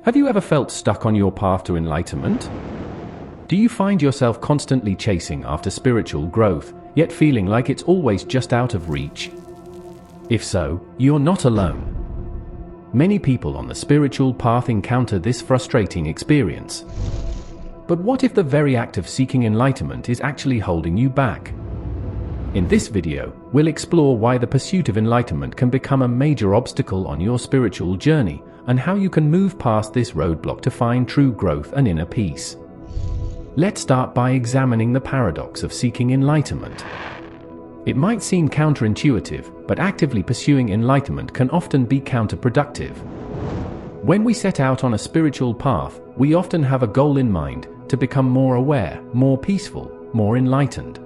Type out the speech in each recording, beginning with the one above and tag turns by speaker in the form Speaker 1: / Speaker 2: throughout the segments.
Speaker 1: Have you ever felt stuck on your path to enlightenment? Do you find yourself constantly chasing after spiritual growth, yet feeling like it's always just out of reach? If so, you're not alone. Many people on the spiritual path encounter this frustrating experience. But what if the very act of seeking enlightenment is actually holding you back? In this video, we'll explore why the pursuit of enlightenment can become a major obstacle on your spiritual journey, and how you can move past this roadblock to find true growth and inner peace. Let's start by examining the paradox of seeking enlightenment. It might seem counterintuitive, but actively pursuing enlightenment can often be counterproductive. When we set out on a spiritual path, we often have a goal in mind: to become more aware, more peaceful, more enlightened.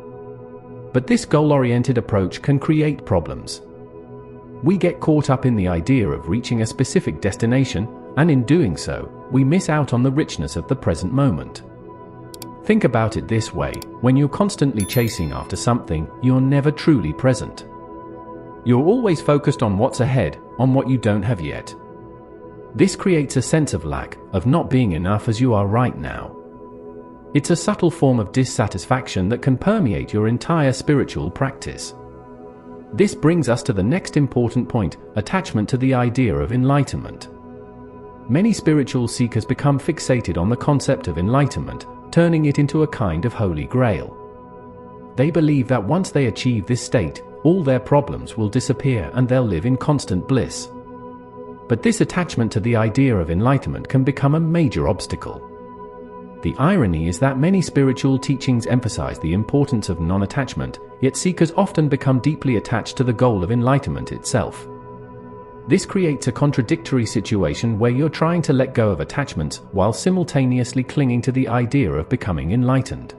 Speaker 1: But this goal-oriented approach can create problems. We get caught up in the idea of reaching a specific destination, and in doing so, we miss out on the richness of the present moment. Think about it this way: when you're constantly chasing after something, you're never truly present. You're always focused on what's ahead, on what you don't have yet. This creates a sense of lack, of not being enough as you are right now. It's a subtle form of dissatisfaction that can permeate your entire spiritual practice. This brings us to the next important point: attachment to the idea of enlightenment. Many spiritual seekers become fixated on the concept of enlightenment, turning it into a kind of holy grail. They believe that once they achieve this state, all their problems will disappear and they'll live in constant bliss. But this attachment to the idea of enlightenment can become a major obstacle. The irony is that many spiritual teachings emphasize the importance of non-attachment, yet seekers often become deeply attached to the goal of enlightenment itself. This creates a contradictory situation where you're trying to let go of attachments while simultaneously clinging to the idea of becoming enlightened.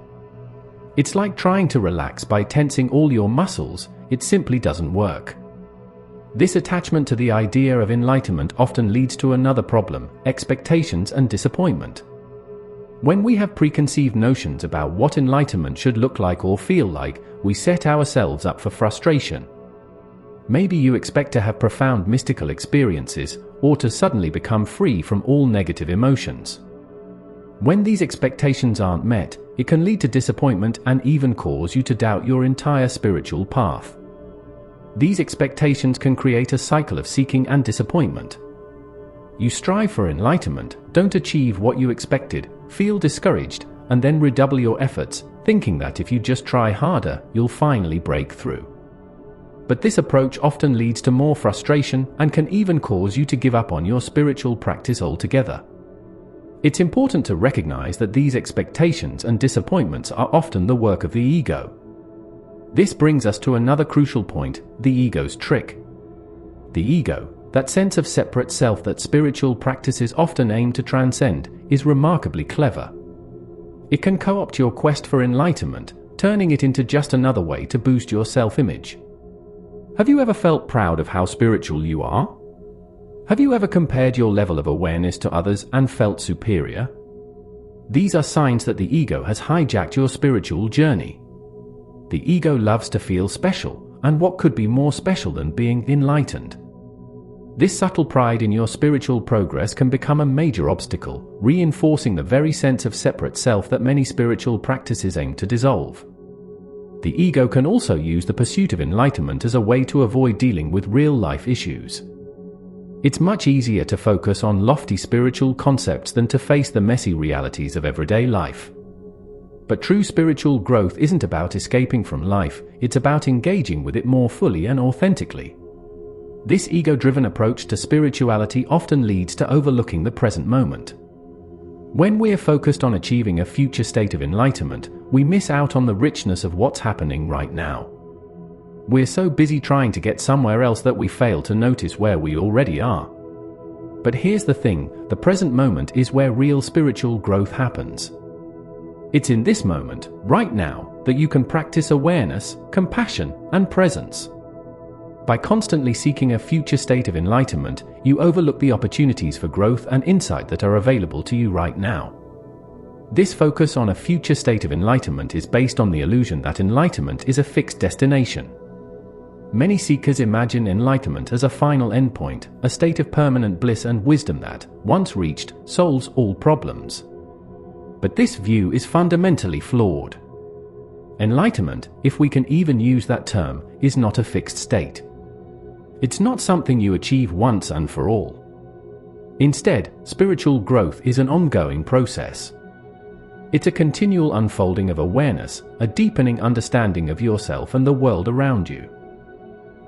Speaker 1: It's like trying to relax by tensing all your muscles. It simply doesn't work. This attachment to the idea of enlightenment often leads to another problem: expectations and disappointment. When we have preconceived notions about what enlightenment should look like or feel like, we set ourselves up for frustration. Maybe you expect to have profound mystical experiences, or to suddenly become free from all negative emotions. When these expectations aren't met, it can lead to disappointment and even cause you to doubt your entire spiritual path. These expectations can create a cycle of seeking and disappointment. You strive for enlightenment, don't achieve what you expected, feel discouraged, and then redouble your efforts, thinking that if you just try harder, you'll finally break through. But this approach often leads to more frustration and can even cause you to give up on your spiritual practice altogether. It's important to recognize that these expectations and disappointments are often the work of the ego. This brings us to another crucial point: the ego's trick. The ego, that sense of separate self that spiritual practices often aim to transcend, is remarkably clever. It can co-opt your quest for enlightenment, turning it into just another way to boost your self-image. Have you ever felt proud of how spiritual you are? Have you ever compared your level of awareness to others and felt superior? These are signs that the ego has hijacked your spiritual journey. The ego loves to feel special, and what could be more special than being enlightened? This subtle pride in your spiritual progress can become a major obstacle, reinforcing the very sense of separate self that many spiritual practices aim to dissolve. The ego can also use the pursuit of enlightenment as a way to avoid dealing with real-life issues. It's much easier to focus on lofty spiritual concepts than to face the messy realities of everyday life. But true spiritual growth isn't about escaping from life, it's about engaging with it more fully and authentically. This ego-driven approach to spirituality often leads to overlooking the present moment. When we're focused on achieving a future state of enlightenment, we miss out on the richness of what's happening right now. We're so busy trying to get somewhere else that we fail to notice where we already are. But here's the thing: the present moment is where real spiritual growth happens. It's in this moment, right now, that you can practice awareness, compassion, and presence. By constantly seeking a future state of enlightenment, you overlook the opportunities for growth and insight that are available to you right now. This focus on a future state of enlightenment is based on the illusion that enlightenment is a fixed destination. Many seekers imagine enlightenment as a final endpoint, a state of permanent bliss and wisdom that, once reached, solves all problems. But this view is fundamentally flawed. Enlightenment, if we can even use that term, is not a fixed state. It's not something you achieve once and for all. Instead, spiritual growth is an ongoing process. It's a continual unfolding of awareness, a deepening understanding of yourself and the world around you.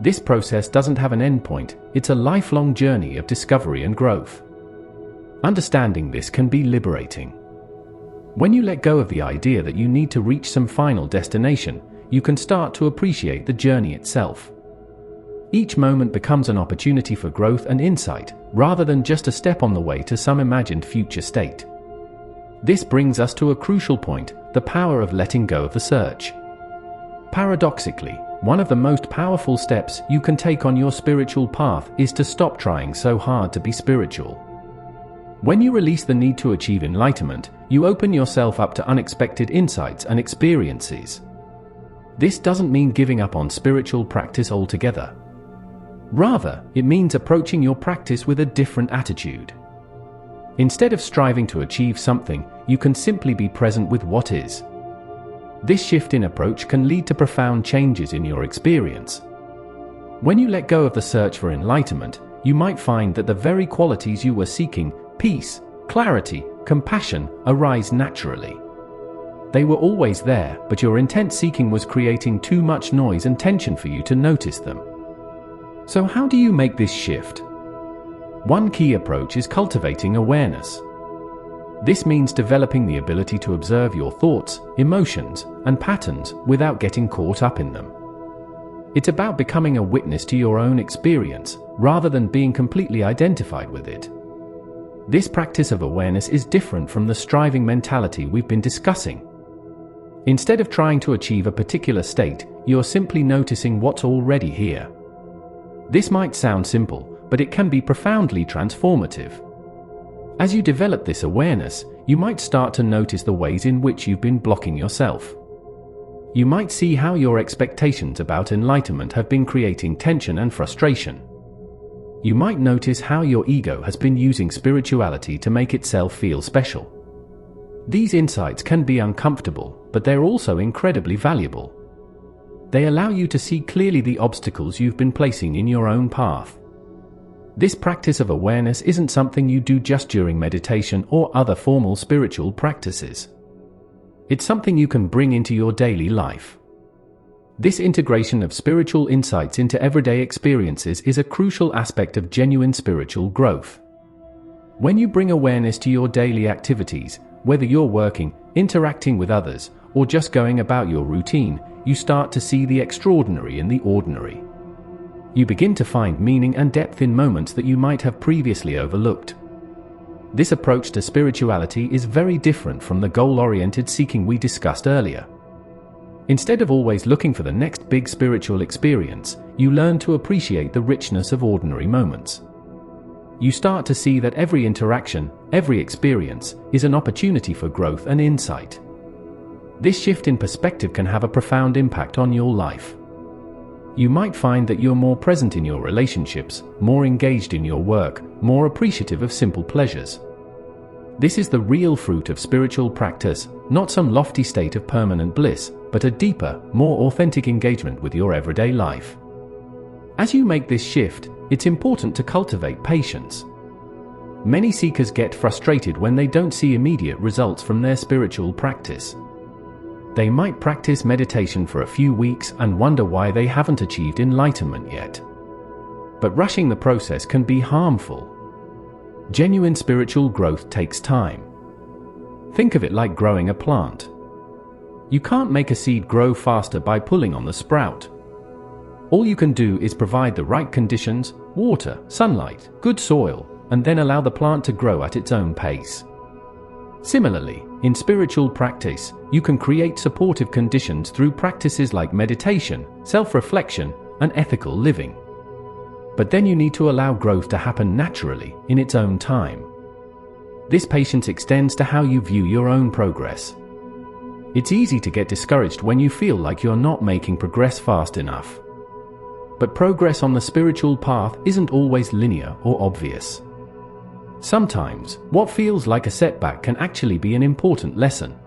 Speaker 1: This process doesn't have an endpoint, it's a lifelong journey of discovery and growth. Understanding this can be liberating. When you let go of the idea that you need to reach some final destination, you can start to appreciate the journey itself. Each moment becomes an opportunity for growth and insight, rather than just a step on the way to some imagined future state. This brings us to a crucial point, the power of letting go of the search. Paradoxically, one of the most powerful steps you can take on your spiritual path is to stop trying so hard to be spiritual. When you release the need to achieve enlightenment, you open yourself up to unexpected insights and experiences. This doesn't mean giving up on spiritual practice altogether. Rather, it means approaching your practice with a different attitude. Instead of striving to achieve something, you can simply be present with what is. This shift in approach can lead to profound changes in your experience. When you let go of the search for enlightenment, you might find that the very qualities you were seeking, peace, clarity, compassion, arise naturally. They were always there, but your intense seeking was creating too much noise and tension for you to notice them. So how do you make this shift? One key approach is cultivating awareness. This means developing the ability to observe your thoughts, emotions, and patterns without getting caught up in them. It's about becoming a witness to your own experience, rather than being completely identified with it. This practice of awareness is different from the striving mentality we've been discussing. Instead of trying to achieve a particular state, you're simply noticing what's already here. This might sound simple, but it can be profoundly transformative. As you develop this awareness, you might start to notice the ways in which you've been blocking yourself. You might see how your expectations about enlightenment have been creating tension and frustration. You might notice how your ego has been using spirituality to make itself feel special. These insights can be uncomfortable, but they're also incredibly valuable. They allow you to see clearly the obstacles you've been placing in your own path. This practice of awareness isn't something you do just during meditation or other formal spiritual practices. It's something you can bring into your daily life. This integration of spiritual insights into everyday experiences is a crucial aspect of genuine spiritual growth. When you bring awareness to your daily activities, whether you're working, interacting with others, or just going about your routine, you start to see the extraordinary in the ordinary. You begin to find meaning and depth in moments that you might have previously overlooked. This approach to spirituality is very different from the goal-oriented seeking we discussed earlier. Instead of always looking for the next big spiritual experience, you learn to appreciate the richness of ordinary moments. You start to see that every interaction, every experience, is an opportunity for growth and insight. This shift in perspective can have a profound impact on your life. You might find that you're more present in your relationships, more engaged in your work, more appreciative of simple pleasures. This is the real fruit of spiritual practice, not some lofty state of permanent bliss, but a deeper, more authentic engagement with your everyday life. As you make this shift, it's important to cultivate patience. Many seekers get frustrated when they don't see immediate results from their spiritual practice. They might practice meditation for a few weeks and wonder why they haven't achieved enlightenment yet. But rushing the process can be harmful. Genuine spiritual growth takes time. Think of it like growing a plant. You can't make a seed grow faster by pulling on the sprout. All you can do is provide the right conditions, water, sunlight, good soil, and then allow the plant to grow at its own pace. Similarly, in spiritual practice, you can create supportive conditions through practices like meditation, self-reflection, and ethical living. But then you need to allow growth to happen naturally, in its own time. This patience extends to how you view your own progress. It's easy to get discouraged when you feel like you're not making progress fast enough. But progress on the spiritual path isn't always linear or obvious. Sometimes, what feels like a setback can actually be an important lesson.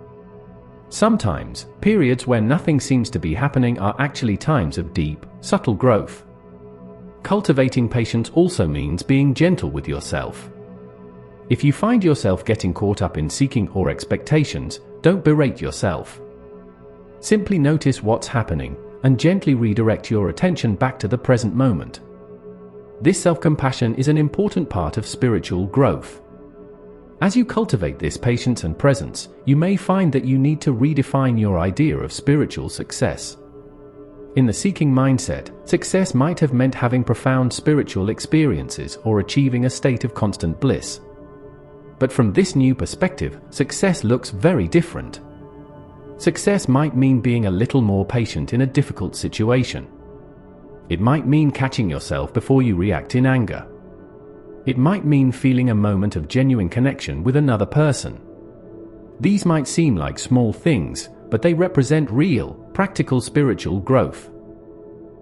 Speaker 1: Sometimes, periods where nothing seems to be happening are actually times of deep, subtle growth. Cultivating patience also means being gentle with yourself. If you find yourself getting caught up in seeking or expectations, don't berate yourself. Simply notice what's happening and gently redirect your attention back to the present moment. This self-compassion is an important part of spiritual growth. As you cultivate this patience and presence, you may find that you need to redefine your idea of spiritual success. In the seeking mindset, success might have meant having profound spiritual experiences or achieving a state of constant bliss. But from this new perspective, success looks very different. Success might mean being a little more patient in a difficult situation. It might mean catching yourself before you react in anger. It might mean feeling a moment of genuine connection with another person. These might seem like small things, but they represent real, practical spiritual growth.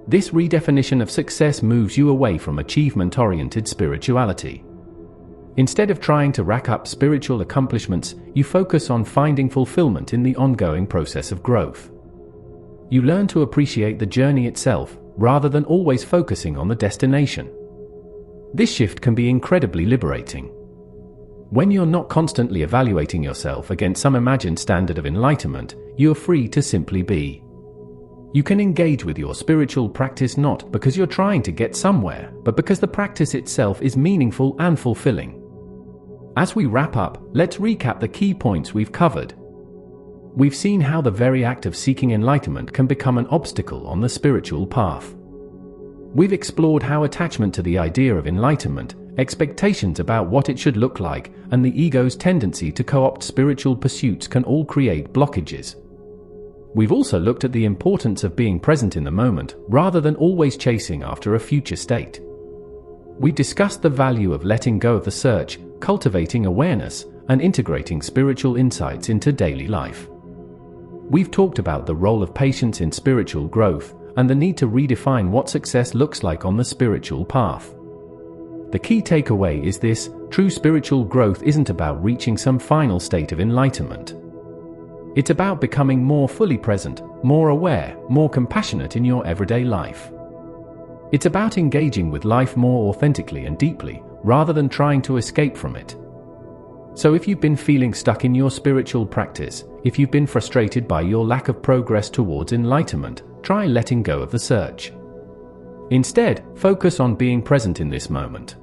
Speaker 1: This redefinition of success moves you away from achievement-oriented spirituality. Instead of trying to rack up spiritual accomplishments, you focus on finding fulfillment in the ongoing process of growth. You learn to appreciate the journey itself, rather than always focusing on the destination. This shift can be incredibly liberating. When you're not constantly evaluating yourself against some imagined standard of enlightenment, you're free to simply be. You can engage with your spiritual practice not because you're trying to get somewhere, but because the practice itself is meaningful and fulfilling. As we wrap up, let's recap the key points we've covered. We've seen how the very act of seeking enlightenment can become an obstacle on the spiritual path. We've explored how attachment to the idea of enlightenment, expectations about what it should look like, and the ego's tendency to co-opt spiritual pursuits can all create blockages. We've also looked at the importance of being present in the moment, rather than always chasing after a future state. We discussed the value of letting go of the search, cultivating awareness, and integrating spiritual insights into daily life. We've talked about the role of patience in spiritual growth, and the need to redefine what success looks like on the spiritual path. The key takeaway is this: true spiritual growth isn't about reaching some final state of enlightenment. It's about becoming more fully present, more aware, more compassionate in your everyday life. It's about engaging with life more authentically and deeply, rather than trying to escape from it. So if you've been feeling stuck in your spiritual practice, if you've been frustrated by your lack of progress towards enlightenment, try letting go of the search. Instead, focus on being present in this moment.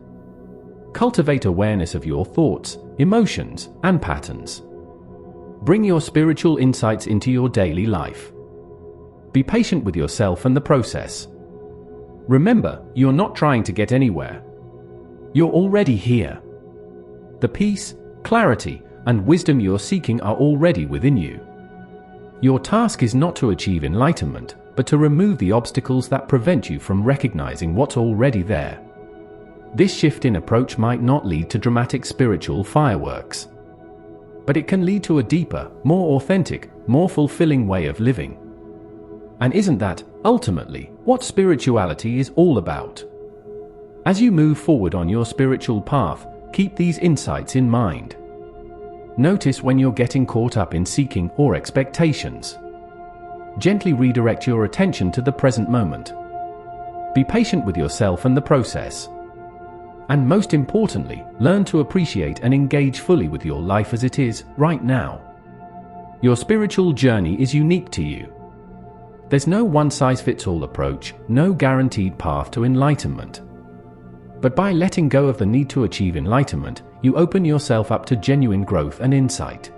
Speaker 1: Cultivate awareness of your thoughts, emotions, and patterns. Bring your spiritual insights into your daily life. Be patient with yourself and the process. Remember, you're not trying to get anywhere. You're already here. The peace, clarity, and wisdom you're seeking are already within you. Your task is not to achieve enlightenment, but to remove the obstacles that prevent you from recognizing what's already there. This shift in approach might not lead to dramatic spiritual fireworks, but it can lead to a deeper, more authentic, more fulfilling way of living. And isn't that, ultimately, what spirituality is all about? As you move forward on your spiritual path, keep these insights in mind. Notice when you're getting caught up in seeking or expectations. Gently redirect your attention to the present moment. Be patient with yourself and the process. And most importantly, learn to appreciate and engage fully with your life as it is, right now. Your spiritual journey is unique to you. There's no one-size-fits-all approach, no guaranteed path to enlightenment. But by letting go of the need to achieve enlightenment, you open yourself up to genuine growth and insight.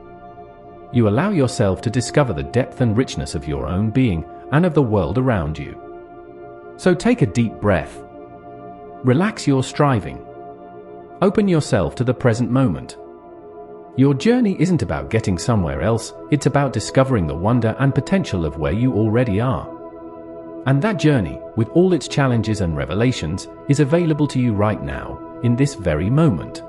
Speaker 1: You allow yourself to discover the depth and richness of your own being and of the world around you. So take a deep breath. Relax your striving. Open yourself to the present moment. Your journey isn't about getting somewhere else, it's about discovering the wonder and potential of where you already are. And that journey, with all its challenges and revelations, is available to you right now, in this very moment.